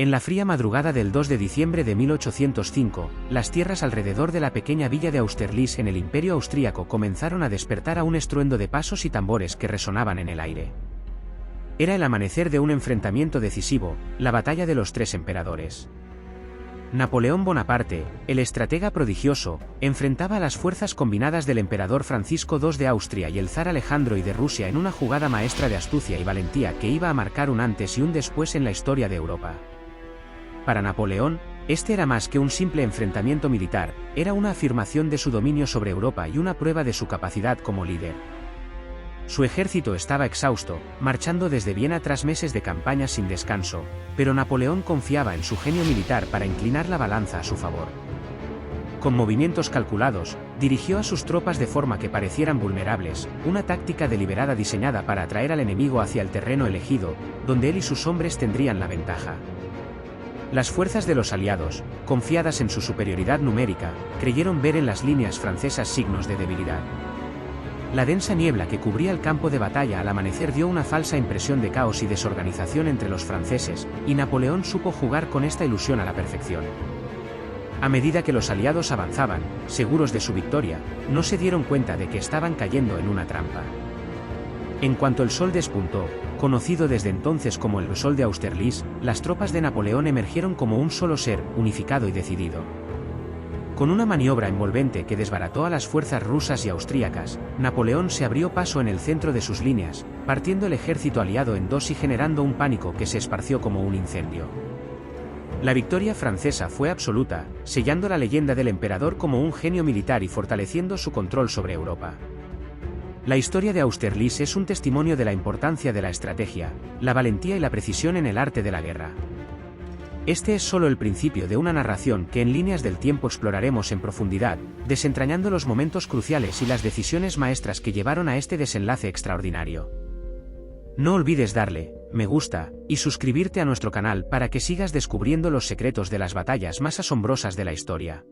En la fría madrugada del 2 de diciembre de 1805, las tierras alrededor de la pequeña villa de Austerlitz en el Imperio Austríaco comenzaron a despertar a un estruendo de pasos y tambores que resonaban en el aire. Era el amanecer de un enfrentamiento decisivo, la batalla de los tres emperadores. Napoleón Bonaparte, el estratega prodigioso, enfrentaba a las fuerzas combinadas del emperador Francisco II de Austria y el zar Alejandro I de Rusia en una jugada maestra de astucia y valentía que iba a marcar un antes y un después en la historia de Europa. Para Napoleón, este era más que un simple enfrentamiento militar, era una afirmación de su dominio sobre Europa y una prueba de su capacidad como líder. Su ejército estaba exhausto, marchando desde Viena tras meses de campaña sin descanso, pero Napoleón confiaba en su genio militar para inclinar la balanza a su favor. Con movimientos calculados, dirigió a sus tropas de forma que parecieran vulnerables, una táctica deliberada diseñada para atraer al enemigo hacia el terreno elegido, donde él y sus hombres tendrían la ventaja. Las fuerzas de los aliados, confiadas en su superioridad numérica, creyeron ver en las líneas francesas signos de debilidad. La densa niebla que cubría el campo de batalla al amanecer dio una falsa impresión de caos y desorganización entre los franceses, y Napoleón supo jugar con esta ilusión a la perfección. A medida que los aliados avanzaban, seguros de su victoria, no se dieron cuenta de que estaban cayendo en una trampa. En cuanto el sol despuntó, conocido desde entonces como el Sol de Austerlitz, las tropas de Napoleón emergieron como un solo ser, unificado y decidido. Con una maniobra envolvente que desbarató a las fuerzas rusas y austríacas, Napoleón se abrió paso en el centro de sus líneas, partiendo el ejército aliado en dos y generando un pánico que se esparció como un incendio. La victoria francesa fue absoluta, sellando la leyenda del emperador como un genio militar y fortaleciendo su control sobre Europa. La historia de Austerlitz es un testimonio de la importancia de la estrategia, la valentía y la precisión en el arte de la guerra. Este es solo el principio de una narración que en líneas del tiempo exploraremos en profundidad, desentrañando los momentos cruciales y las decisiones maestras que llevaron a este desenlace extraordinario. No olvides darle me gusta y suscribirte a nuestro canal para que sigas descubriendo los secretos de las batallas más asombrosas de la historia.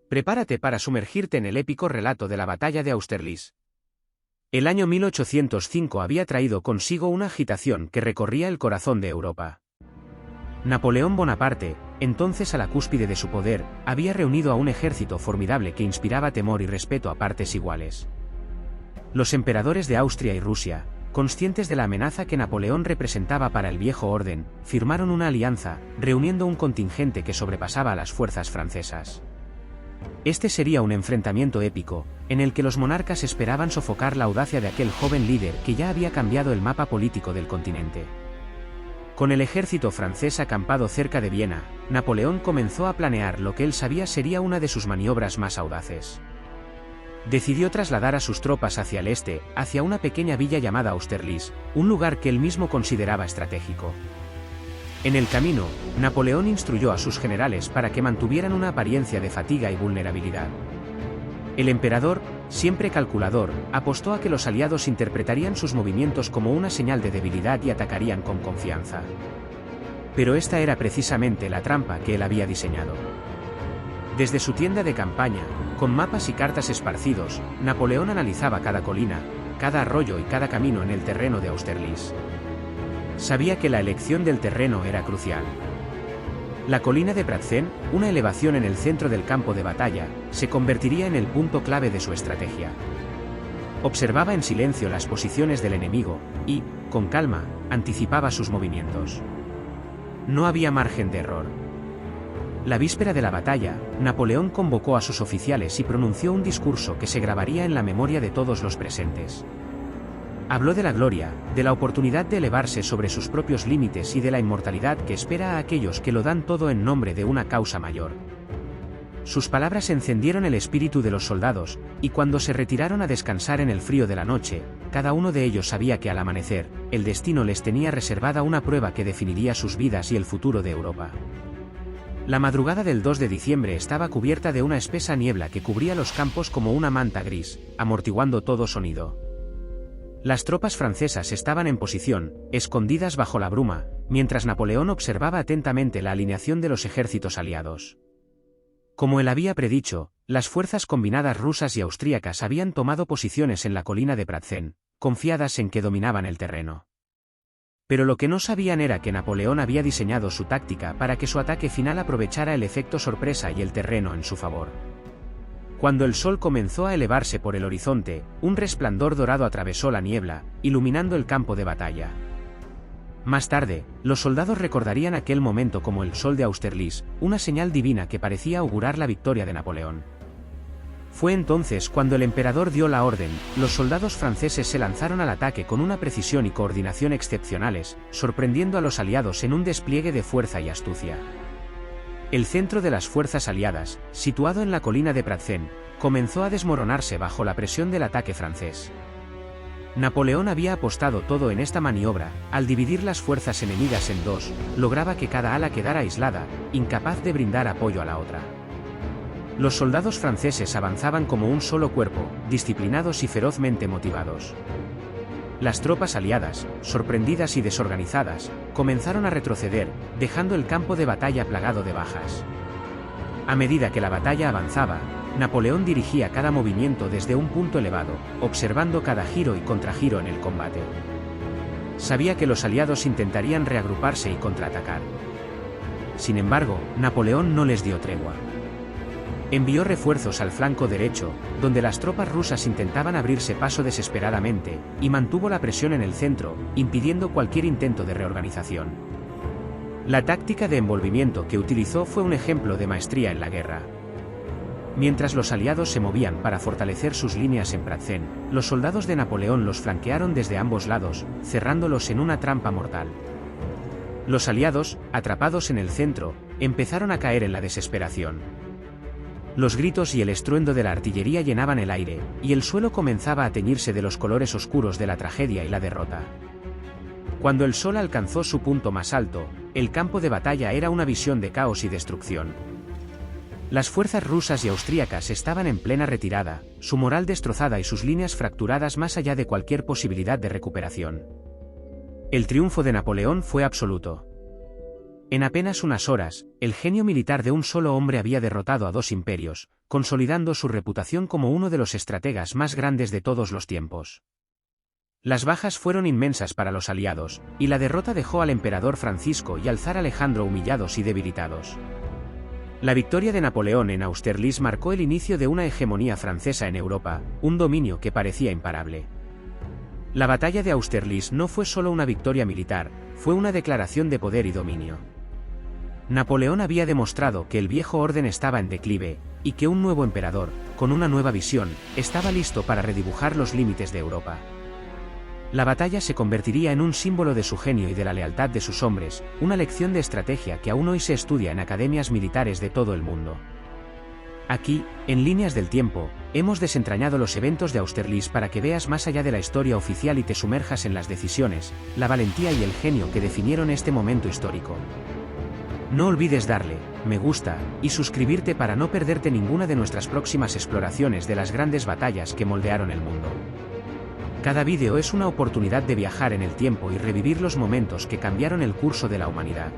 Prepárate para sumergirte en el épico relato de la batalla de Austerlitz. El año 1805 había traído consigo una agitación que recorría el corazón de Europa. Napoleón Bonaparte, entonces a la cúspide de su poder, había reunido a un ejército formidable que inspiraba temor y respeto a partes iguales. Los emperadores de Austria y Rusia, conscientes de la amenaza que Napoleón representaba para el viejo orden, firmaron una alianza, reuniendo un contingente que sobrepasaba a las fuerzas francesas. Este sería un enfrentamiento épico, en el que los monarcas esperaban sofocar la audacia de aquel joven líder que ya había cambiado el mapa político del continente. Con el ejército francés acampado cerca de Viena, Napoleón comenzó a planear lo que él sabía sería una de sus maniobras más audaces. Decidió trasladar a sus tropas hacia el este, hacia una pequeña villa llamada Austerlitz, un lugar que él mismo consideraba estratégico. En el camino, Napoleón instruyó a sus generales para que mantuvieran una apariencia de fatiga y vulnerabilidad. El emperador, siempre calculador, apostó a que los aliados interpretarían sus movimientos como una señal de debilidad y atacarían con confianza. Pero esta era precisamente la trampa que él había diseñado. Desde su tienda de campaña, con mapas y cartas esparcidos, Napoleón analizaba cada colina, cada arroyo y cada camino en el terreno de Austerlitz. Sabía que la elección del terreno era crucial. La colina de Pratzen, una elevación en el centro del campo de batalla, se convertiría en el punto clave de su estrategia. Observaba en silencio las posiciones del enemigo, y, con calma, anticipaba sus movimientos. No había margen de error. La víspera de la batalla, Napoleón convocó a sus oficiales y pronunció un discurso que se grabaría en la memoria de todos los presentes. Habló de la gloria, de la oportunidad de elevarse sobre sus propios límites y de la inmortalidad que espera a aquellos que lo dan todo en nombre de una causa mayor. Sus palabras encendieron el espíritu de los soldados, y cuando se retiraron a descansar en el frío de la noche, cada uno de ellos sabía que al amanecer, el destino les tenía reservada una prueba que definiría sus vidas y el futuro de Europa. La madrugada del 2 de diciembre estaba cubierta de una espesa niebla que cubría los campos como una manta gris, amortiguando todo sonido. Las tropas francesas estaban en posición, escondidas bajo la bruma, mientras Napoleón observaba atentamente la alineación de los ejércitos aliados. Como él había predicho, las fuerzas combinadas rusas y austríacas habían tomado posiciones en la colina de Pratzen, confiadas en que dominaban el terreno. Pero lo que no sabían era que Napoleón había diseñado su táctica para que su ataque final aprovechara el efecto sorpresa y el terreno en su favor. Cuando el sol comenzó a elevarse por el horizonte, un resplandor dorado atravesó la niebla, iluminando el campo de batalla. Más tarde, los soldados recordarían aquel momento como el sol de Austerlitz, una señal divina que parecía augurar la victoria de Napoleón. Fue entonces cuando el emperador dio la orden, los soldados franceses se lanzaron al ataque con una precisión y coordinación excepcionales, sorprendiendo a los aliados en un despliegue de fuerza y astucia. El centro de las fuerzas aliadas, situado en la colina de Pratzen, comenzó a desmoronarse bajo la presión del ataque francés. Napoleón había apostado todo en esta maniobra, al dividir las fuerzas enemigas en dos, lograba que cada ala quedara aislada, incapaz de brindar apoyo a la otra. Los soldados franceses avanzaban como un solo cuerpo, disciplinados y ferozmente motivados. Las tropas aliadas, sorprendidas y desorganizadas, comenzaron a retroceder, dejando el campo de batalla plagado de bajas. A medida que la batalla avanzaba, Napoleón dirigía cada movimiento desde un punto elevado, observando cada giro y contragiro en el combate. Sabía que los aliados intentarían reagruparse y contraatacar. Sin embargo, Napoleón no les dio tregua. Envió refuerzos al flanco derecho, donde las tropas rusas intentaban abrirse paso desesperadamente, y mantuvo la presión en el centro, impidiendo cualquier intento de reorganización. La táctica de envolvimiento que utilizó fue un ejemplo de maestría en la guerra. Mientras los aliados se movían para fortalecer sus líneas en Pratzen, los soldados de Napoleón los flanquearon desde ambos lados, cerrándolos en una trampa mortal. Los aliados, atrapados en el centro, empezaron a caer en la desesperación. Los gritos y el estruendo de la artillería llenaban el aire, y el suelo comenzaba a teñirse de los colores oscuros de la tragedia y la derrota. Cuando el sol alcanzó su punto más alto, el campo de batalla era una visión de caos y destrucción. Las fuerzas rusas y austríacas estaban en plena retirada, su moral destrozada y sus líneas fracturadas más allá de cualquier posibilidad de recuperación. El triunfo de Napoleón fue absoluto. En apenas unas horas, el genio militar de un solo hombre había derrotado a dos imperios, consolidando su reputación como uno de los estrategas más grandes de todos los tiempos. Las bajas fueron inmensas para los aliados, y la derrota dejó al emperador Francisco y al zar Alejandro humillados y debilitados. La victoria de Napoleón en Austerlitz marcó el inicio de una hegemonía francesa en Europa, un dominio que parecía imparable. La batalla de Austerlitz no fue solo una victoria militar, fue una declaración de poder y dominio. Napoleón había demostrado que el viejo orden estaba en declive, y que un nuevo emperador, con una nueva visión, estaba listo para redibujar los límites de Europa. La batalla se convertiría en un símbolo de su genio y de la lealtad de sus hombres, una lección de estrategia que aún hoy se estudia en academias militares de todo el mundo. Aquí, en Líneas del Tiempo, hemos desentrañado los eventos de Austerlitz para que veas más allá de la historia oficial y te sumerjas en las decisiones, la valentía y el genio que definieron este momento histórico. No olvides darle me gusta y suscribirte para no perderte ninguna de nuestras próximas exploraciones de las grandes batallas que moldearon el mundo. Cada vídeo es una oportunidad de viajar en el tiempo y revivir los momentos que cambiaron el curso de la humanidad.